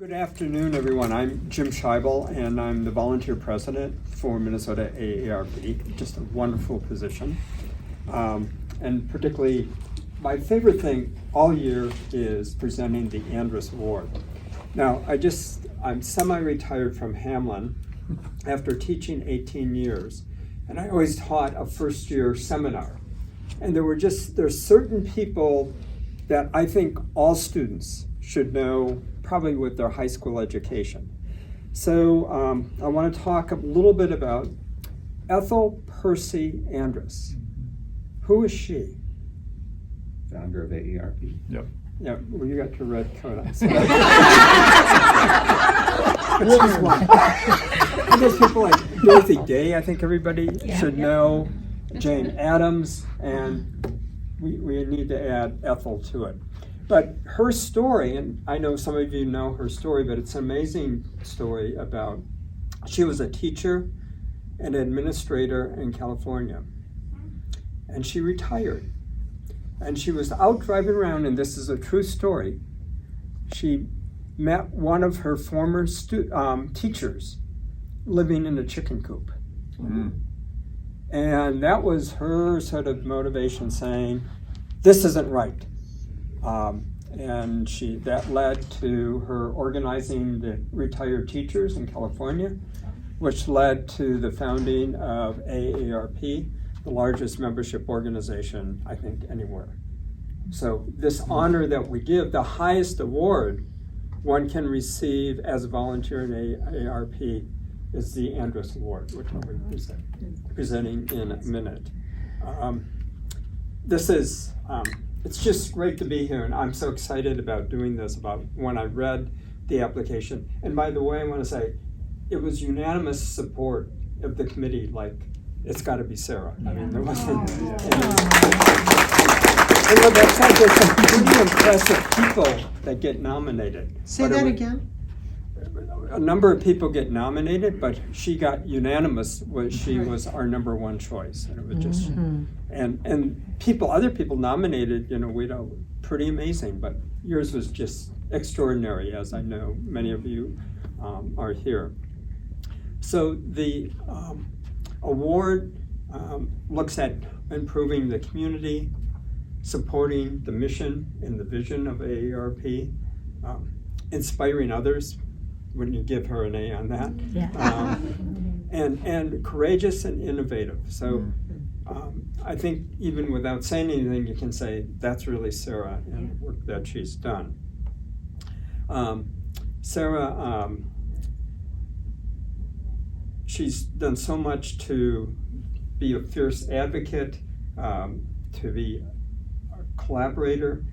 Good afternoon, everyone. I'm Jim Scheibel, and I'm the volunteer president for Minnesota AARP. Just a wonderful position. And particularly, my favorite thing all year is presenting the Andrus Award. Now, I'm semi-retired from Hamlin after teaching 18 years, and I always taught a first-year seminar. And there's certain people that I think all students should know, probably with their high school education. So I want to talk a little bit about Ethel Percy Andrus. Who is she? Founder of AARP. Yep. Yeah, well, you got your red coat on. And there's people like Dorothy Day, I think everybody should know, Jane Addams, and we need to add Ethel to it. But her story, and I know some of you know her story, but it's an amazing story about, she was a teacher and administrator in California. And she retired. And she was out driving around, and this is a true story. She met one of her former teachers living in a chicken coop. Mm-hmm. And that was her sort of motivation, saying, this isn't right. And that led to her organizing the retired teachers in California, which led to the founding of AARP, the largest membership organization, I think, anywhere. So this honor that we give, the highest award one can receive as a volunteer in AARP is the Andrus Award, which I'll be presenting in a minute. It's just great to be here, and I'm so excited about doing this, about when I read the application. And by the way, I want to say, it was unanimous support of the committee, like, it's got to be Sara. I mean, there wasn't. And that's like, there's some pretty impressive people that get nominated. Say that again? A number of people get nominated, but she got unanimous. She was our number one choice, and it was just, and other people nominated, pretty amazing. But yours was just extraordinary, as I know many of you are here. So the award looks at improving the community, supporting the mission and the vision of AARP, inspiring others. Wouldn't you give her an A on that? Yeah. And courageous and innovative. So I think even without saying anything, you can say that's really Sara and the work that she's done. Sara, she's done so much to be a fierce advocate, to be a collaborator,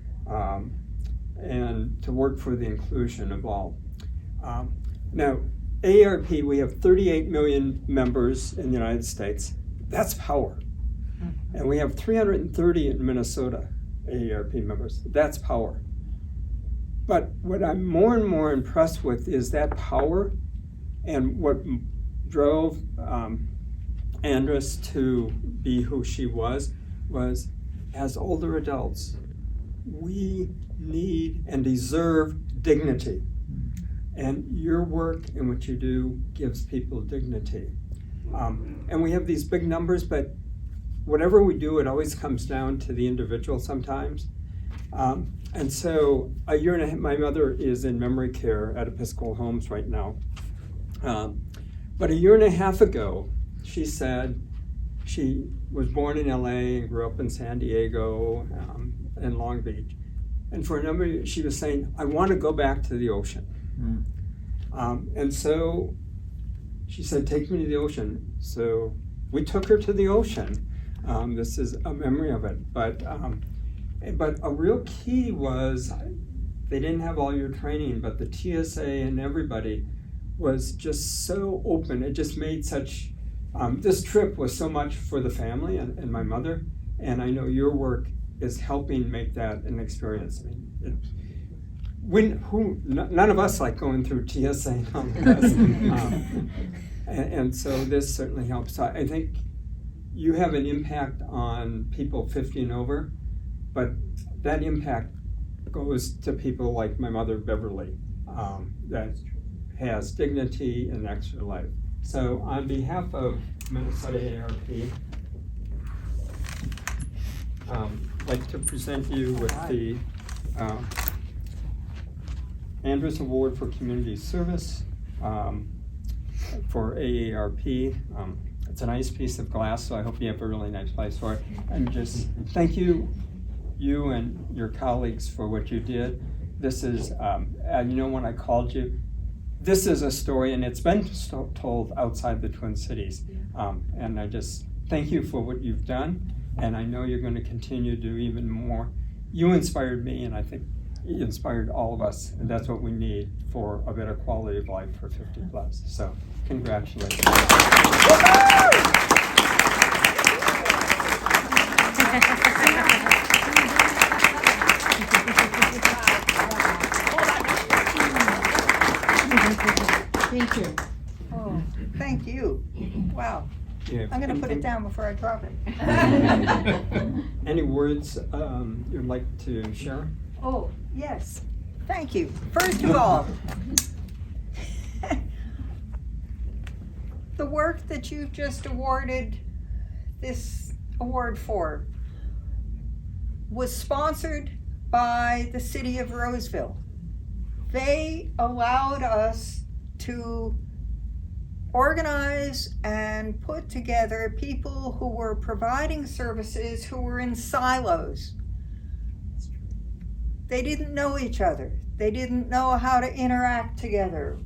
and to work for the inclusion of all. Now, AARP, we have 38 million members in the United States. That's power. And we have 330 in Minnesota, AARP members. That's power. But what I'm more and more impressed with is that power, and what drove Andrus to be who she was as older adults, we need and deserve dignity. And your work and what you do gives people dignity. And we have these big numbers, but whatever we do, it always comes down to the individual sometimes. And so a year and a half, my mother is in memory care at Episcopal Homes right now. But a year and a half ago, she said she was born in LA and grew up in San Diego and Long Beach. And for a number of years, she was saying, I want to go back to the ocean. And so she said, take me to the ocean. So we took her to the ocean. This is a memory of it. But a real key was, they didn't have all your training, but the TSA and everybody was just so open. It just made such, this trip was so much for the family and my mother. And I know your work is helping make that an experience. I mean, none of us like going through TSA nonetheless. And so this certainly helps. I think you have an impact on people 50 and over, but that impact goes to people like my mother, Beverly, that has dignity and extra life. So on behalf of Minnesota AARP, I'd like to present you with the Andrus Award for Community Service for AARP. It's a nice piece of glass, so I hope you have a really nice place for it. And just thank you and your colleagues for what you did. This is, when I called you, this is a story, and it's been told outside the Twin Cities. And I just thank you for what you've done, and I know you're going to continue to do even more. You inspired me, and I think it inspired all of us, and that's what we need for a better quality of life for 50 plus. So, congratulations. Thank you. Oh, thank you. Wow. Yeah. I'm going to put it down before I drop it. Any words you'd like to share? Oh, yes. Thank you. First of all, the work that you've just awarded this award for was sponsored by the city of Roseville. They allowed us to organize and put together people who were providing services who were in silos. They didn't know each other. They didn't know how to interact together.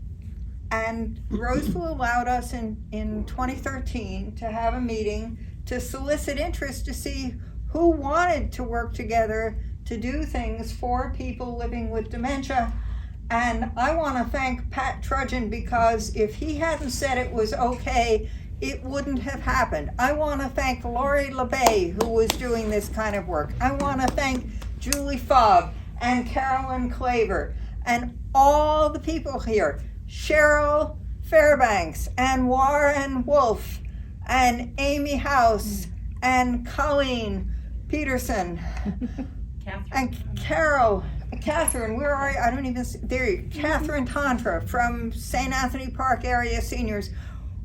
And Roseville allowed us in 2013 to have a meeting to solicit interest to see who wanted to work together to do things for people living with dementia. And I want to thank Pat Trudgeon, because if he hadn't said it was okay, it wouldn't have happened. I want to thank Lori LeBay, who was doing this kind of work. I want to thank Julie Fogg and Carolyn Claver and all the people here, Cheryl Fairbanks and Warren Wolf and Amy House and Colleen Peterson and Catherine, where are you? I don't even see, there you, Catherine Tantra from St. Anthony Park area seniors.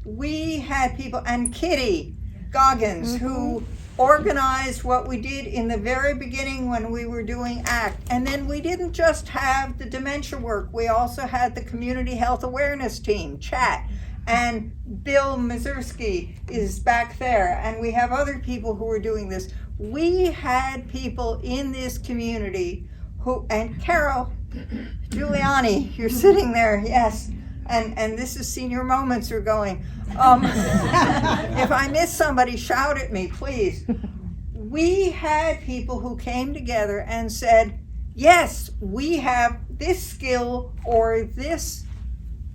We had people, and Kitty Goggins, who organized what we did in the very beginning when we were doing ACT. And then we didn't just have the dementia work, we also had the community health awareness team, CHAT, and Bill Mazurski is back there, and we have other people who were doing this. We had people in this community who, and Carol Giuliani, you're sitting there, yes, and this is senior moments are going. If I miss somebody, shout at me, please. We had people who came together and said, yes, we have this skill or this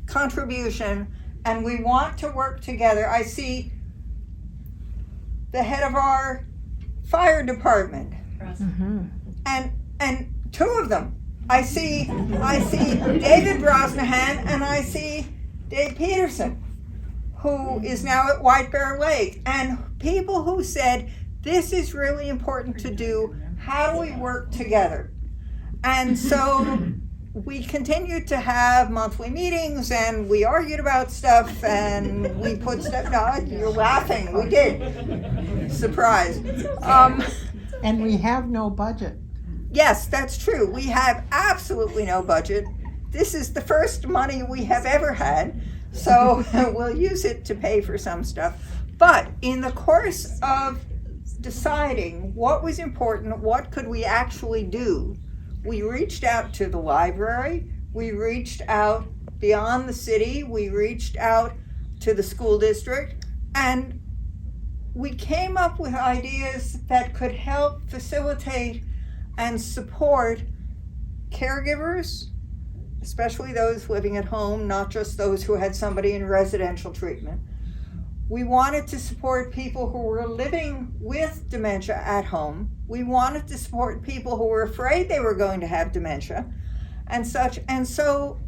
contribution, and we want to work together. I see the head of our fire department, and two of them. I see David Brosnahan and I see Dave Peterson, who is now at White Bear Lake, and people who said, this is really important to do. How do we work together? And so we continued to have monthly meetings, and we argued about stuff, and we put stuff, no, you're laughing, we did. Surprise. And we have no budget. Yes, that's true. We have absolutely no budget. This is the first money we have ever had, so we'll use it to pay for some stuff. But in the course of deciding what was important, what could we actually do, we reached out to the library, we reached out beyond the city, we reached out to the school district, and we came up with ideas that could help facilitate and support caregivers, especially those living at home, not just those who had somebody in residential treatment. We wanted to support people who were living with dementia at home. We wanted to support people who were afraid they were going to have dementia and such. And so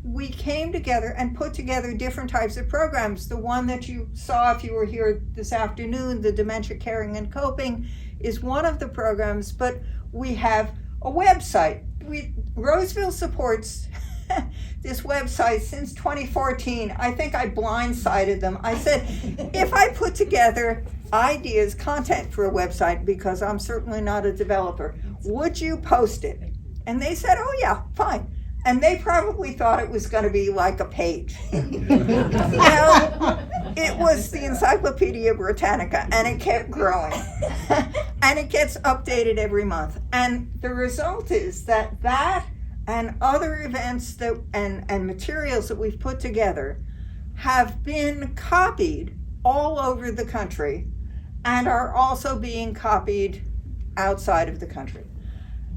we came together and put together different types of programs. The one that you saw if you were here this afternoon, the Dementia Caring and Coping, is one of the programs, but we have a website. Roseville supports this website since 2014. I think I blindsided them. I said, if I put together ideas, content for a website, because I'm certainly not a developer, would you post it? And they said, oh yeah, fine. And they probably thought it was going to be like a page. Well, it was the Encyclopedia Britannica, and it kept growing. And it gets updated every month. And the result is that and other events that and materials that we've put together have been copied all over the country and are also being copied outside of the country.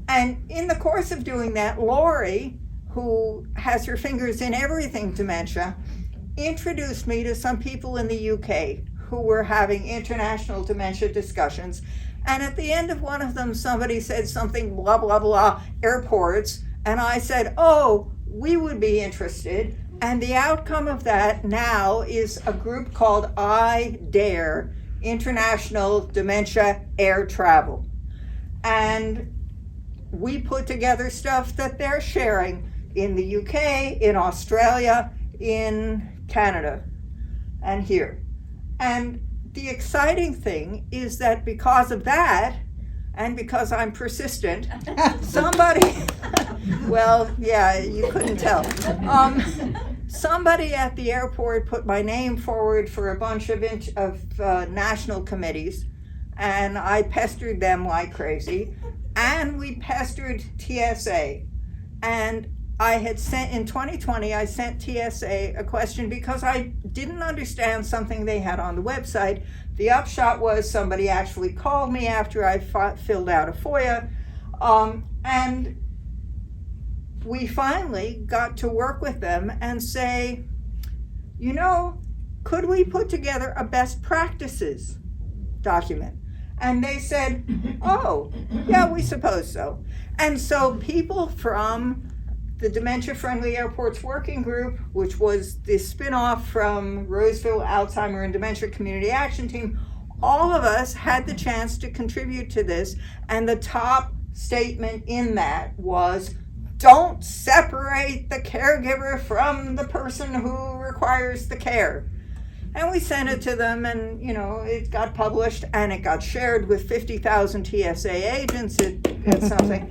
And in the course of doing that, Lori, who has her fingers in everything dementia, introduced me to some people in the UK who were having international dementia discussions. And at the end of one of them, somebody said something, blah, blah, blah, airports. And I said, oh, we would be interested. And the outcome of that now is a group called IDARE, International Dementia Air Travel. And we put together stuff that they're sharing in the UK, in Australia, in Canada, and here. And the exciting thing is that because of that, and because I'm persistent, somebody, well, yeah, you couldn't tell. Somebody at the airport put my name forward for a bunch of national committees, and I pestered them like crazy. And we pestered TSA. And I had sent, in 2020, I sent TSA a question because I didn't understand something they had on the website. The upshot was somebody actually called me after I filled out a FOIA. And we finally got to work with them and say, you know, could we put together a best practices document? And they said, oh, yeah, we suppose so. And so people from the Dementia Friendly Airports Working Group, which was the spin-off from Roseville, Alzheimer, and Dementia Community Action Team, all of us had the chance to contribute to this. And the top statement in that was, don't separate the caregiver from the person who requires the care. And we sent it to them, and you know, it got published and it got shared with 50,000 TSA agents at something.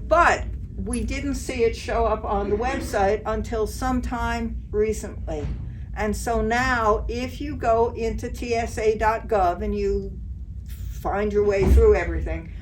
But we didn't see it show up on the website until sometime recently. And so now, if you go into tsa.gov and you find your way through everything,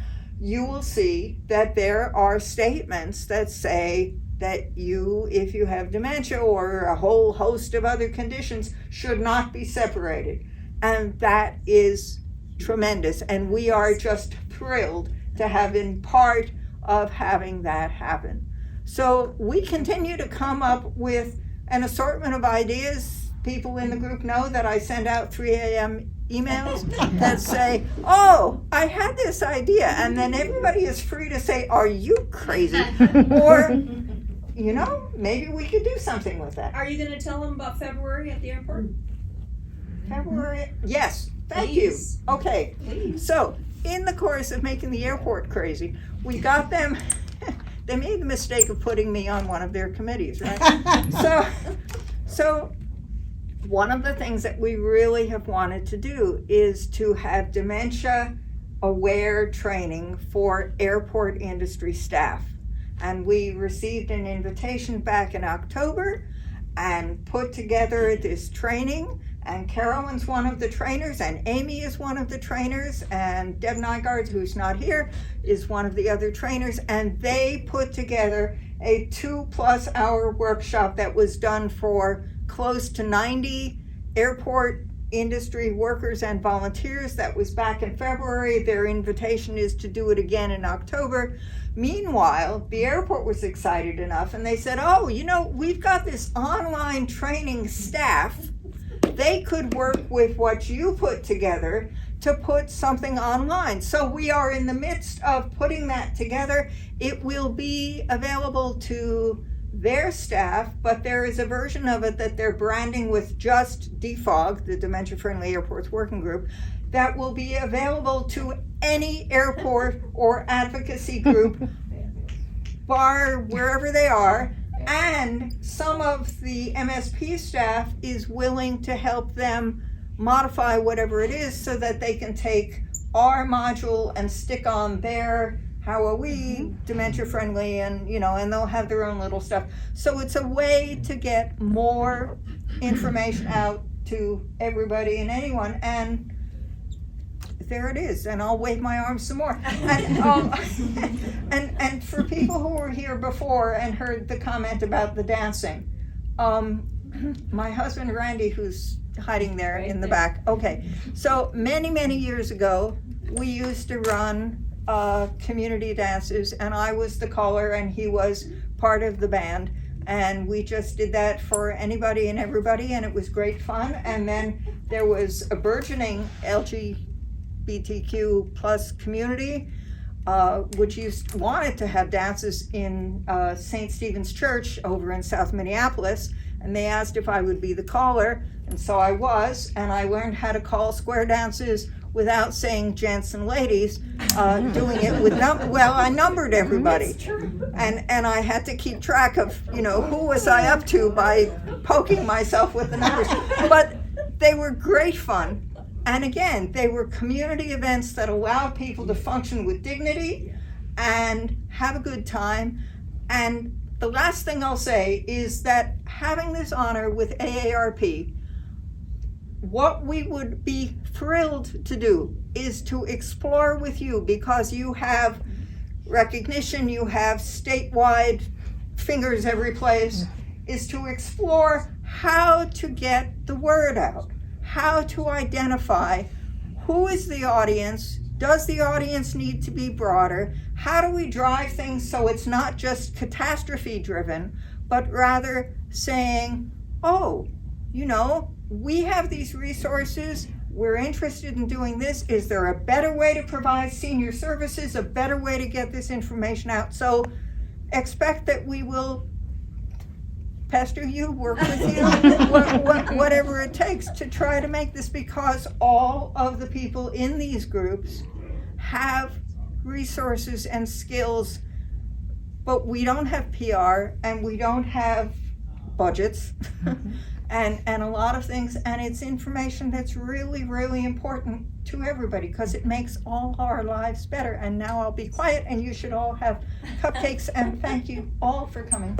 you will see that there are statements that say that you, if you have dementia or a whole host of other conditions, should not be separated. And that is tremendous. And we are just thrilled to have been part of having that happen. So we continue to come up with an assortment of ideas. People in the group know that I send out 3 a.m. emails that say, oh, I had this idea. And then everybody is free to say, are you crazy? Or, you know, maybe we could do something with that. Are you going to tell them about February at the airport? February? Yes, thank Please. you. Okay, Please. so in the course of making the airport crazy, we got them, they made the mistake of putting me on one of their committees, right? So one of the things that we really have wanted to do is to have dementia aware training for airport industry staff. And we received an invitation back in October and put together this training. And Carolyn's one of the trainers, and Amy is one of the trainers, and Deb Nygaard, who's not here, is one of the other trainers. And they put together a 2+ hour workshop that was done for close to 90 airport industry workers and volunteers. That was back in February. Their invitation is to do it again in October. Meanwhile, the airport was excited enough, and they said, oh, you know, we've got this online training staff. They could work with what you put together to put something online. So we are in the midst of putting that together. It will be available to their staff, but there is a version of it that they're branding with just DFOG, the Dementia Friendly Airports Working Group, that will be available to any airport or advocacy group, bar wherever they are, And some of the MSP staff is willing to help them modify whatever it is so that they can take our module and stick on their how are we dementia friendly, and and they'll have their own little stuff. So it's a way to get more information out to everybody and anyone, and there it is, and I'll wave my arms some more. And for people who were here before and heard the comment about the dancing, my husband Randy, who's hiding there in the back. Okay, so many years ago, we used to run community dances, and I was the caller and he was part of the band, and we just did that for anybody and everybody, and it was great fun. And then there was a burgeoning LGBTQ plus community, which wanted to have dances in St. Stephen's Church over in South Minneapolis, and they asked if I would be the caller, and so I was, and I learned how to call square dances without saying gents and ladies, doing it with I numbered everybody, and I had to keep track of who was I up to by poking myself with the numbers. But they were great fun, and again, they were community events that allowed people to function with dignity and have a good time. And the last thing I'll say is that having this honor with AARP, what we would be thrilled to do is to explore with you, because you have recognition, you have statewide fingers every place, is to explore how to get the word out, how to identify who is the audience, does the audience need to be broader, how do we drive things so it's not just catastrophe driven, but rather saying, we have these resources, we're interested in doing this. Is there a better way to provide senior services, a better way to get this information out? So expect that we will pester you, work with you, whatever it takes to try to make this, because all of the people in these groups have resources and skills, but we don't have PR and we don't have budgets. And a lot of things, and it's information that's really important to everybody, because it makes all our lives better. And now I'll be quiet, and you should all have cupcakes, and thank you all for coming.